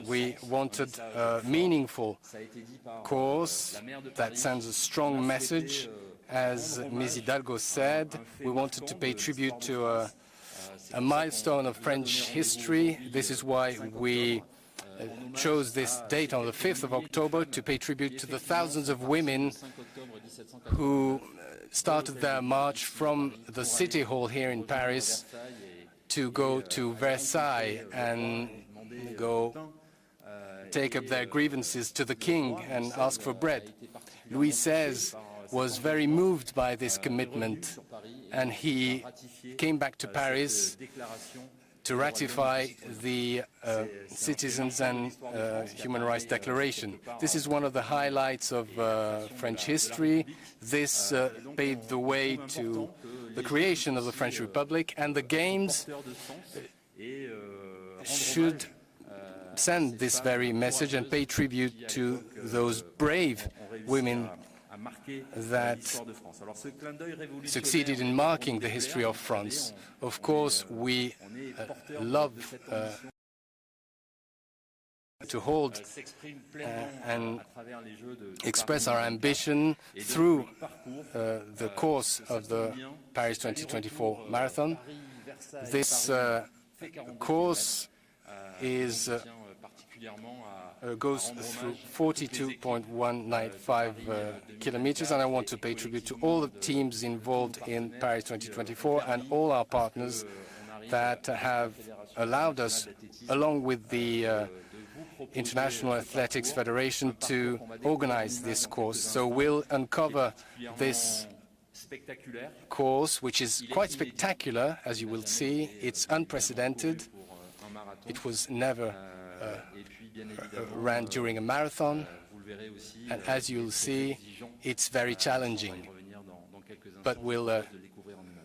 We wanted a meaningful course that sends a strong message. As Ms. Hidalgo said, we wanted to pay tribute to a milestone of French history. This is why we chose this date on the 5th of October to pay tribute to the thousands of women who started their march from the City Hall here in Paris to go to Versailles and go take up their grievances to the king and ask for bread. Louis XVI was very moved by this commitment, and he came back to Paris to ratify the Citizens and Human Rights Declaration. This is one of the highlights of French history. This paved the way to the creation of the French Republic, and the Games should send this very message and pay tribute to those brave women that succeeded in marking the history of France. Of course, we love to hold and express our ambition through the course of the Paris 2024 marathon. This course goes through 42.195 kilometers, and I want to pay tribute to all the teams involved in Paris 2024 and all our partners that have allowed us, along with the International Athletics Federation, to organize this course. So we'll uncover this course, which is quite spectacular, as you will see. It's unprecedented. It was never ran during a marathon, and as you'll see, it's very challenging. But we'll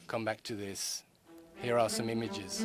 come back to this. Here are some images.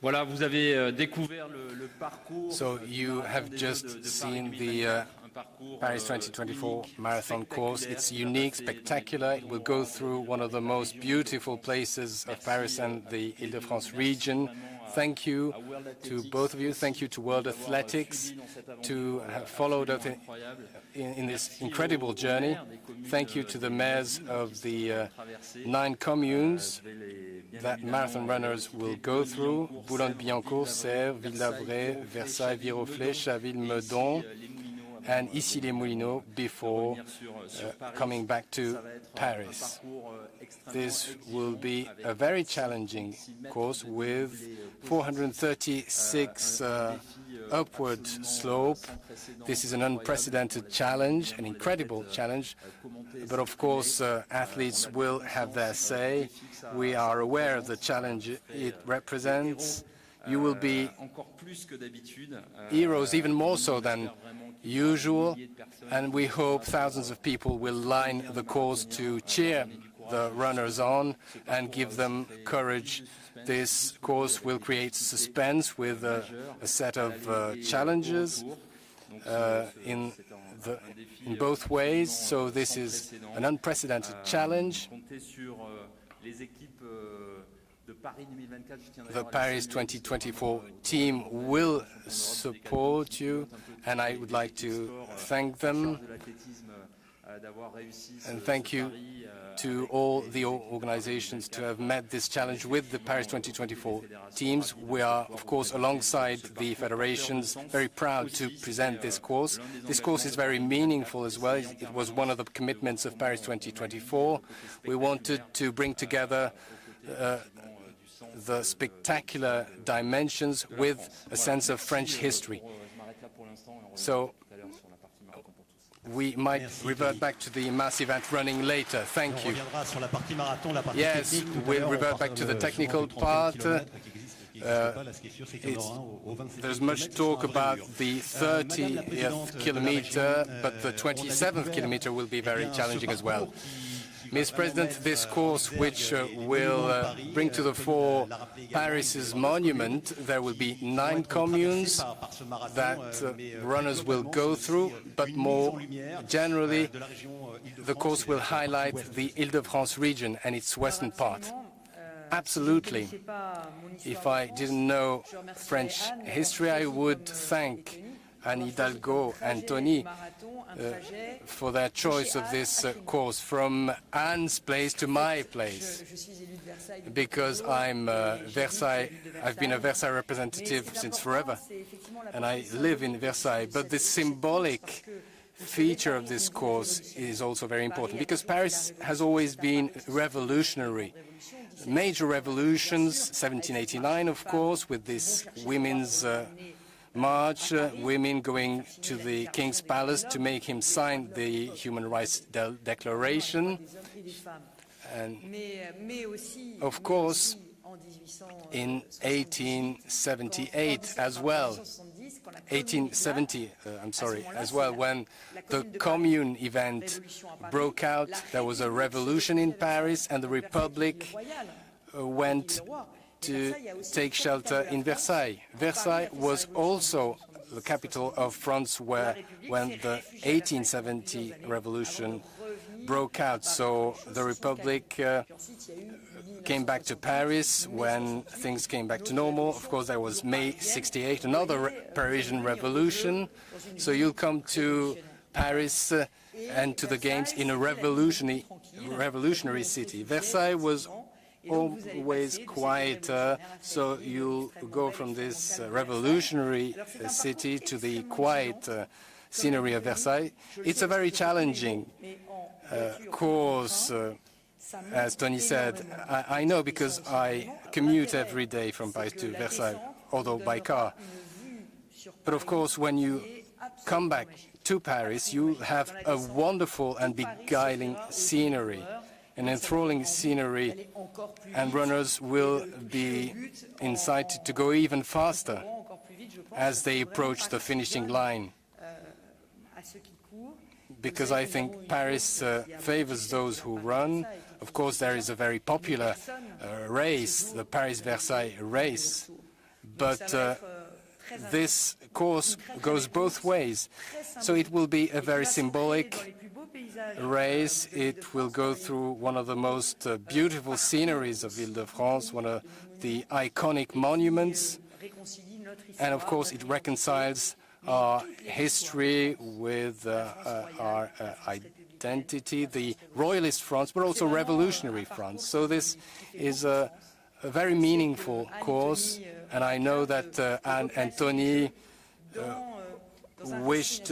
Voilà, vous avez découvert le parcours. So you have just seen the Paris 2024 marathon course. It's unique, spectacular. It will go through one of the most beautiful places of Paris and the Île-de-France region. Thank you to both of you. Thank you to World Athletics to have followed us in this incredible journey. Thank you to the mayors of the 9 communes that marathon runners will go through: Boulogne-Billancourt, Sèvres, Ville-d'Avray, Versailles, Viroflay, Chaville, Meudon, and Issy-les-Moulineaux before coming back to Paris. This will be a very challenging course with 436 upward slope. This is an unprecedented challenge, an incredible challenge, but of course athletes will have their say. We are aware of the challenge it represents. You will be heroes, even more so than usual, and we hope thousands of people will line the course to cheer the runners on and give them courage. This course will create suspense with a set of challenges in both ways, so this is an unprecedented challenge. The Paris 2024 team will support you, and I would like to thank them. And thank you to all the organizations to have met this challenge with the Paris 2024 teams. We are, of course, alongside the federations, very proud to present this course. This course is very meaningful as well. It was one of the commitments of Paris 2024. We wanted to bring together the spectacular dimensions with a sense of French history. So we might revert back to the mass event running later. Thank you. Yes, we'll revert back to the technical part. There's much talk about the 30th kilometer, but the 27th kilometer will be very challenging as well. Mr. President, this course, which will bring to the fore Paris's monument, there will be 9 communes that runners will go through, but more generally, the course will highlight the Île-de-France region and its western part. Absolutely. If I didn't know French history, I would thank Anne Hidalgo and Tony for their choice of this course, from Anne's place to my place, because I'm Versailles. I've been a Versailles representative since forever, and I live in Versailles. But the symbolic feature of this course is also very important, because Paris has always been revolutionary. Major revolutions, 1789, of course, with this women's march, women going to the King's Palace to make him sign the Human Rights Declaration. And, of course, in 1878 as well, 1870, as well, when the Commune event broke out, there was a revolution in Paris, and the Republic went to take shelter in Versailles. Versailles was also the capital of France when the 1870 revolution broke out. So the Republic came back to Paris when things came back to normal. Of course, there was May 68, another Parisian revolution. So you'll come to Paris and to the Games in a revolutionary city. Versailles was always quieter, so you'll go from this revolutionary city to the quiet scenery of Versailles. It's a very challenging course, as Tony said. I know, because I commute every day from Paris to Versailles, although by car. But of course, when you come back to Paris, you have a wonderful and beguiling scenery, an enthralling scenery, and runners will be incited to go even faster as they approach the finishing line, because I think Paris favors those who run. Of course, there is a very popular race, the Paris-Versailles race, but this course goes both ways. So it will be a very symbolic race. It will go through one of the most beautiful sceneries of Île-de-France, one of the iconic monuments. And of course, it reconciles our history with our identity, the royalist France, but also revolutionary France. So this is a very meaningful course, and I know that Anne and Tony wished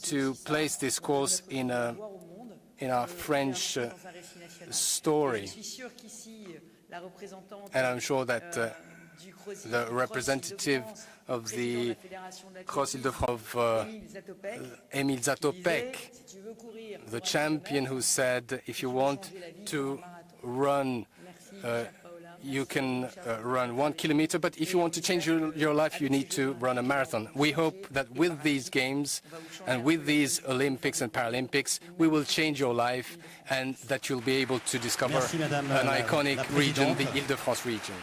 to place this course in our French story. And I'm sure that the representative of the Cross Île-de-France, Émile Zatopek, the champion who said, if you want to run, you can run 1 kilometer, but if you want to change your life, you need to run a marathon. We hope that with these games and with these Olympics and Paralympics, we will change your life and that you'll be able to discover an iconic region, the Île-de-France region.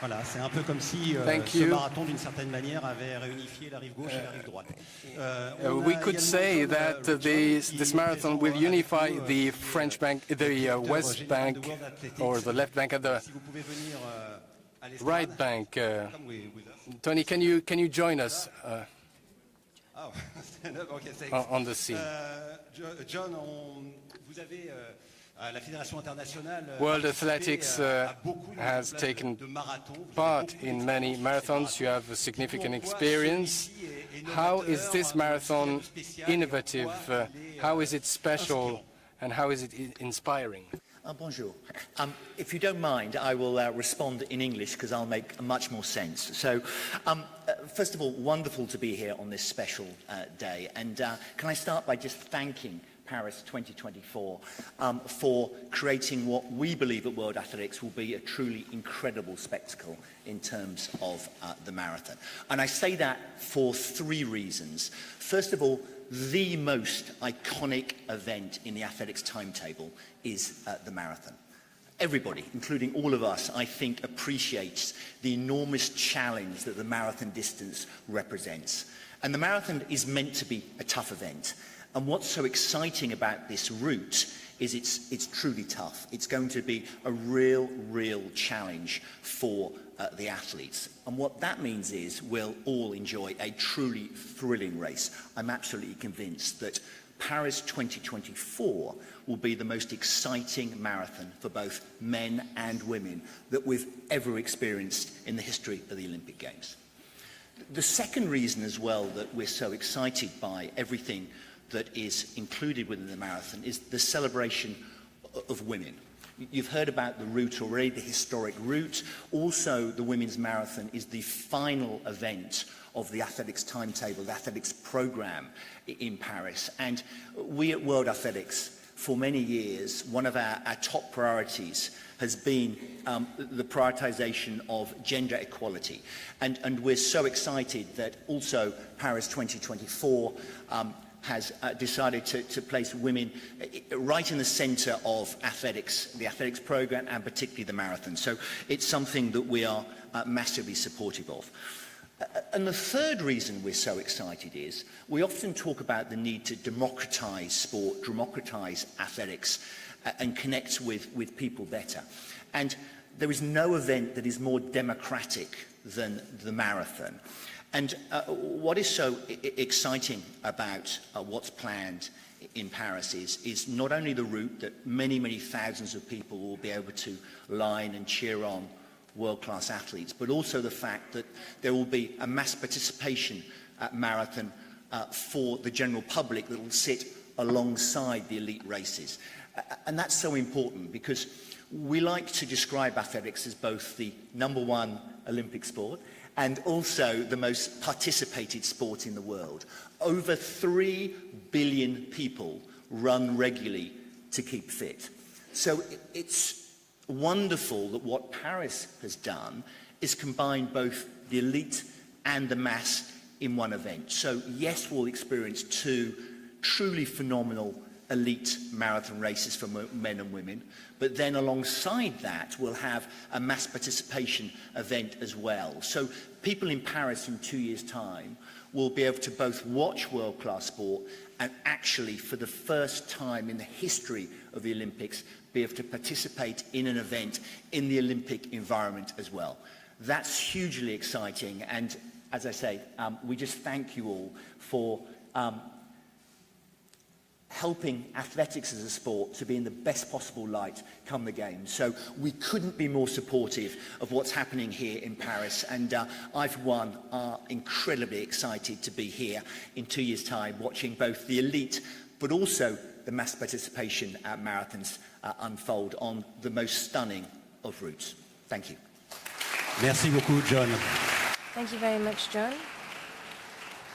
Voilà, c'est un peu comme si ce marathon, d'une certaine manière, avait réunifié la rive gauche et la rive droite. We could say that this marathon will unify the French bank, the West Bank, or the left bank and the right bank. Tony, can you join us on the scene? John, vous avez... World Athletics has taken part in many marathons. You have a significant experience. How is this marathon innovative? How is it special? And how is it inspiring? Bonjour. If you don't mind, I will respond in English because I'll make much more sense. So, first of all, wonderful to be here on this special day. And can I start by just thanking Paris 2024 for creating what we believe at World Athletics will be a truly incredible spectacle in terms of the marathon. And I say that for 3 reasons. First of all, the most iconic event in the athletics timetable is the marathon. Everybody, including all of us, I think, appreciates the enormous challenge that the marathon distance represents. And the marathon is meant to be a tough event. And what's so exciting about this route is it's truly tough. It's going to be a real challenge for the athletes. And what that means is we'll all enjoy a truly thrilling race. I'm absolutely convinced that Paris 2024 will be the most exciting marathon for both men and women that we've ever experienced in the history of the Olympic Games. The second reason as well that we're so excited by everything that is included within the marathon is the celebration of women. You've heard about the route already, the historic route. Also, the women's marathon is the final event of the athletics timetable, the athletics program in Paris. And we at World Athletics, for many years, one of our top priorities has been the prioritization of gender equality. And we're so excited that also Paris 2024 has decided to place women right in the center of athletics, the athletics program, and particularly the marathon. So it's something that we are massively supportive of. And the third reason we're so excited is we often talk about the need to democratize sport, democratize athletics, and connect with people better. And there is no event that is more democratic than the marathon. And what is so exciting about what's planned in Paris is not only the route that many thousands of people will be able to line and cheer on world-class athletes, but also the fact that there will be a mass participation marathon for the general public that will sit alongside the elite races. And that's so important because we like to describe athletics as both the #1 Olympic sport and also the most participated sport in the world. Over 3 billion people run regularly to keep fit. So it's wonderful that what Paris has done is combine both the elite and the mass in one event. So yes, we'll experience 2 truly phenomenal elite marathon races for men and women, but then alongside that we'll have a mass participation event as well. So people in Paris in 2 years' time will be able to both watch world-class sport and actually, for the first time in the history of the Olympics, be able to participate in an event in the Olympic environment as well. That's hugely exciting, and as I say, we just thank you all for helping athletics as a sport to be in the best possible light come the games. So we couldn't be more supportive of what's happening here in Paris, and I, for one, are incredibly excited to be here in 2 years' time watching both the elite but also the mass participation marathons unfold on the most stunning of routes. Thank you. Merci beaucoup, John. Thank you very much, John.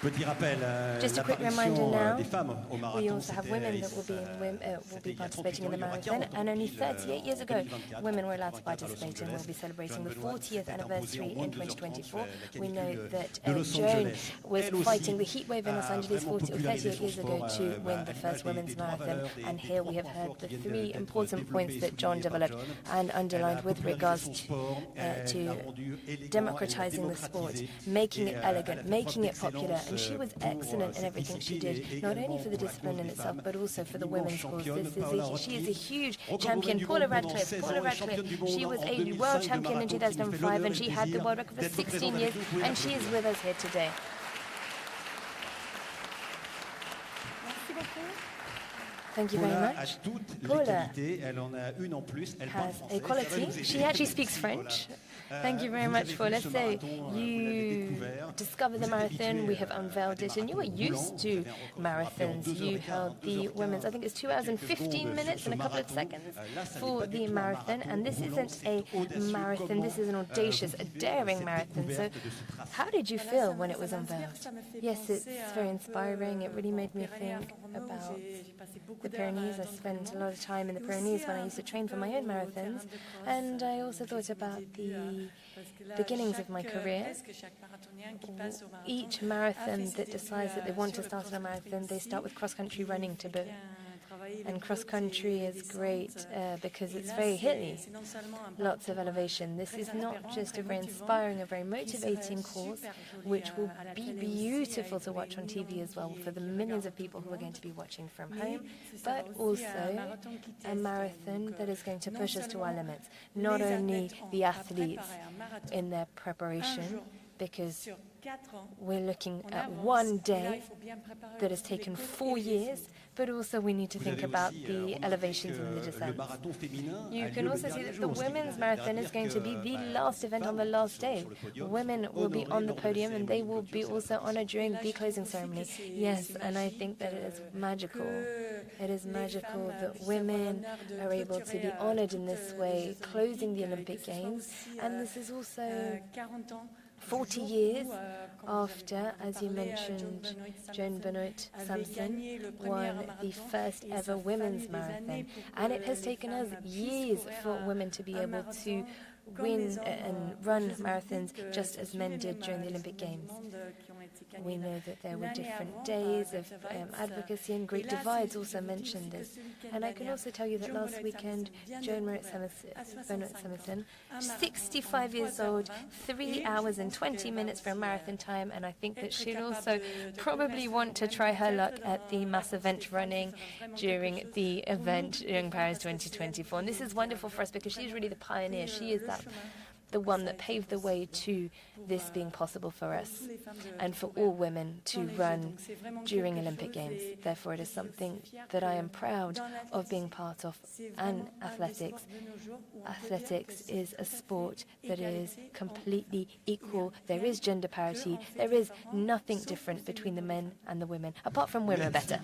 Petit rappel, Just a quick reminder now, des femmes au marathon, we also have women that will be participating in the marathon, and only 38 years ago women were allowed to participate, and we'll be celebrating the 40th anniversary in 2024. We know that Joan was fighting the heat wave in Los Angeles 38 years ago to win the first women's marathon, and here we have heard the three important points that John developed and underlined with regards to democratizing the sport, making it elegant, making it popular, and she was excellent in everything she did, not only for the discipline in itself, but also for the women's cause. She is a huge champion. Paula Radcliffe, she was a world champion in 2005, and she had the world record for 16 years, and she is with us here today. Thank you very much. Paula has a quality. She actually speaks French. Thank you very much, Paula. So you discovered the marathon, we have unveiled it, and you were used to marathons. You held the women's, I think it's 2 hours and 15 minutes and a couple of seconds for the marathon. And this isn't a marathon, this is an audacious, a daring marathon. So how did you feel when it was unveiled? Yes, it's very inspiring. It really made me think about the Pyrenees. I spent a lot of time in the Pyrenees when I used to train for my own marathons, and I also thought about the beginnings of my career. Each marathon that decides that they want to start on a marathon, they start with cross-country running to boot. And cross-country is great because it's very hilly, lots of elevation. This is not just a very inspiring, a very motivating course, which will be beautiful to watch on TV as well for the millions of people who are going to be watching from home, but also a marathon that is going to push us to our limits. Not only the athletes in their preparation, because we're looking at one day that has taken 4 years, but also we need to think about the elevations and the descents. You can also see that the women's marathon is going to be the last event on the last day. Women will be on the podium, and they will be also honored during the closing ceremony. Yes, and I think that it is magical. It is magical that women are able to be honored in this way, closing the Olympic Games, and this is also 40 years after, as you mentioned, Joan Benoit Sampson won the first ever women's marathon. And it has taken us years for women to be able to win and run marathons just as men did during the Olympic Games. We know that there were different days of advocacy, and Great Divides also mentioned this. And I can also tell you that last weekend, Joan Benoit Sampson, 65 years old, 3 hours and 20 minutes for a marathon time, and I think that she'll also probably want to try her luck at the mass event running during the event during Paris 2024. And this is wonderful for us because she's really the pioneer. She is the one that paved the way to this being possible for us and for all women to run during Olympic Games. Therefore, it is something that I am proud of being part of. And athletics is a sport that is completely equal. There is gender parity. There is nothing different between the men and the women, apart from women are better.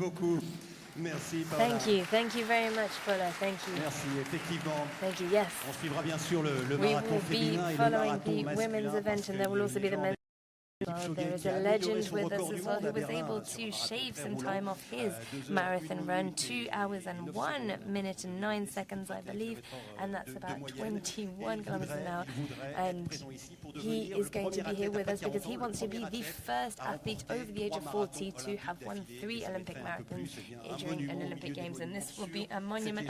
Merci, Paula. Thank you very much, Paula. Thank you. Merci, effectivement. Thank you, yes. On suivra bien sûr le We marathon will be féminin et le following marathon the masculin women's event, parce and there que will also be the men's Well, there is a legend with us as well who was able to shave some time off his marathon run, 2 hours and 1 minute and 9 seconds, I believe, and that's about 21 kilometers an hour. And he is going to be here with us because he wants to be the first athlete over the age of 40 to have won 3 Olympic marathons during an Olympic Games, and this will be a monument.